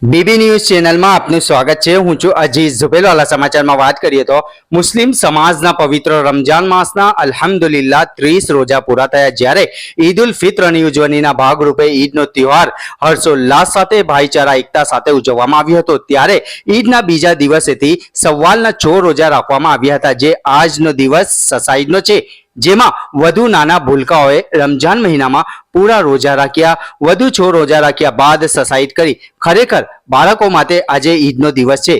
बीबी news channel में आपनु स्वागत है। हूँ छू अजीज झुपेलवाला। समाचार में बात करिए तो मुस्लिम समाजना पवित्र रमजान मासना अल्हम्दुलिल्लाह 30 रोजा पूरा थया, ज्यारे ईद उल फित्रनी उजवણીના ભાગરૂપે ઈદનો તહેવાર હર્ષોલ્લાસ સાથે ભાઈચારા એકતા સાથે ઉજવવામાં આવ્યો હતો। ત્યારે ઈદના બીજા દિવસેથી સવાલના 6 રોજા રાખવામાં આવ્યા હતા, જે આજનો દિવસ સસાઈદનો છે, જેમાં વધુ નાના ભૂલકાઓએ રમજાન મહિનામાં પૂરા રોજા રાખ્યા। વધુ 6 રોજા રાખ્યા બાદ સસાઈદ કરી। ખરેખર બાળકો માટે આજે ઈદનો દિવસ છે,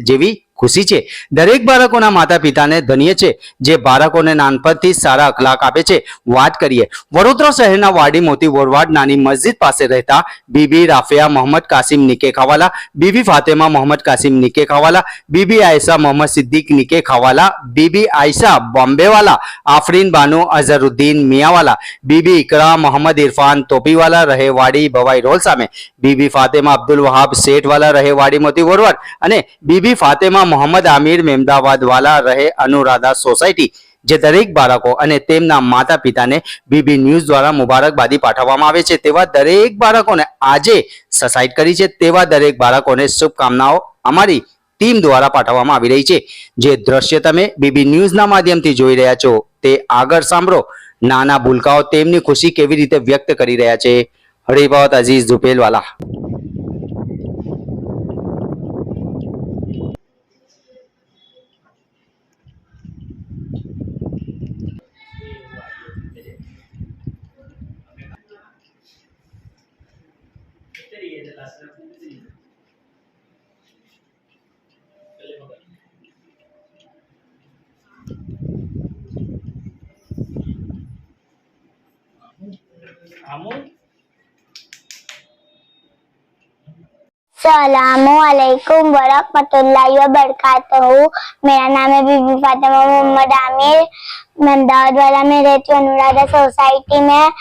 જેવી खुशी है। दरेक बाळकोना माता पिता ने धन्य है, जे बाळकोने नानपणथी सारा अखलाक आपे छे। वात करिए वडोदरा शहरना वाडी मोती बोरवाड नानी मस्जिद पासे रहता बीबी राफिया मोहम्मद कासिम निके खावाला, बीबी फातेमा मोहम्मद कासिम निके खावाला, बीबी आयशा मोहम्मद सिद्दीक निके खावाला, बीबी आयशा बॉम्बेवाला, आफरीन बानो अजहरुद्दीन मियावाला, बीबी इकरा मोहम्मद इरफान तोपीवाला रहे वाडी भवाई रोल सामे, बीबी फातेमा अब्दुल वहाब सेठवाला रहे वाडी मोती बोरवाड અને बीबी फातेमा मोहम्मद आमिर मेमदावाद वाला रहे अनुराधा सोसायटी। जे दरेक बाळको અને તેમના માતા પિતાને બીબી ન્યૂઝ દ્વારા મુબારકબાદી પાઠવવામાં આવે છે। તેવા દરેક બાળકોને આજે સસાઈડ કરી છે, તેવા દરેક બાળકોને શુભકામનાઓ અમારી ટીમ દ્વારા પાઠવવામાં આવી રહી છે। જે દ્રશ્ય તમે બીબી ન્યૂઝના માધ્યમથી જોઈ રહ્યા છો તે આગળ સાંભળો। નાના ભૂલકાઓ તેમની ખુશી કેવી રીતે વ્યક્ત કરી રહ્યા છે। હરિભાવત અઝીઝ ઝુપેલવાલા। अस्सलामुअलैकुम वरहमतुल्लाहि वबरकातुहू। मेरा नाम है बीबी फातिमा मोहम्मद आमिर। मैं अहमदाबाद वाला में रहती हूँ, अनुराधा सोसाइटी में।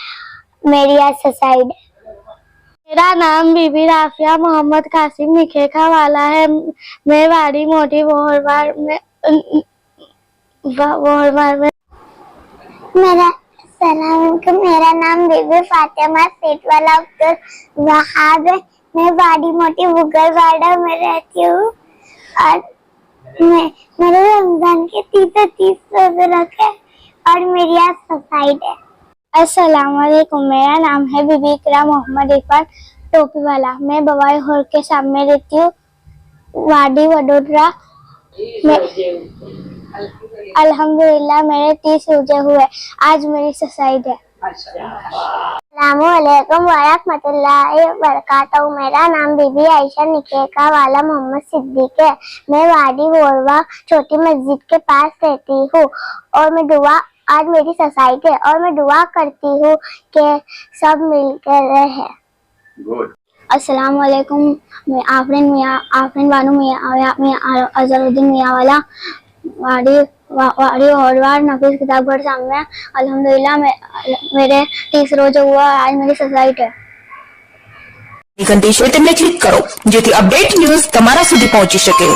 मेरी आज सोसाइटी है। मेरा नाम बीबी राफिया मोहम्मद कासिम निखेखा वाला है। मैं वाड़ी मोटी बोहरवार में मेरा नाम बीबी फातिमा सेठवाला अब्दुल वहाब है। मैं वाड़ी मोटी बुगलवाड़ा में रहती हूँ और मेरे रमजान के 30 रोजे रखे और मेरी आज सोसाइटी है। अस्सलाम वालेकुम। मेरा नाम है बीबी इकरा मोहम्मद इरफान टोपीवाला। मैं बवाई हॉल के सामने रहती हूँ, वाडी वडोदरा में। अल्हम्दुलिल्लाह मेरे 30 रोजे हुए। आज मेरी सोसाइटी है। अस्सलामुअलैकुम वरहमतुल्लाहि वबरकातुहू। मेरा नाम बीबी आयशा निकेखा वाला मोहम्मद सिद्दीक है। मैं वाडी बोरवा छोटी मस्जिद के पास रहती हूँ और मैं दुआ आज मेरी सोसाइटी है और मैं दुआ करती हूँ कि सब मिलकर रहे। अस्सलाम वालेकुम। मैं आफरीन बानो मियां अजहरुद्दीन मियावाला, वाड़ी और नफीस किताब घर सामने। अल्हम्दुलिल्लाह मेरे 30 रोजे हुआ। आज मेरी सोसाइटी है। घंटी क्लिक करो जेथी अपडेट न्यूज तमारा सुधी पहुंची सके।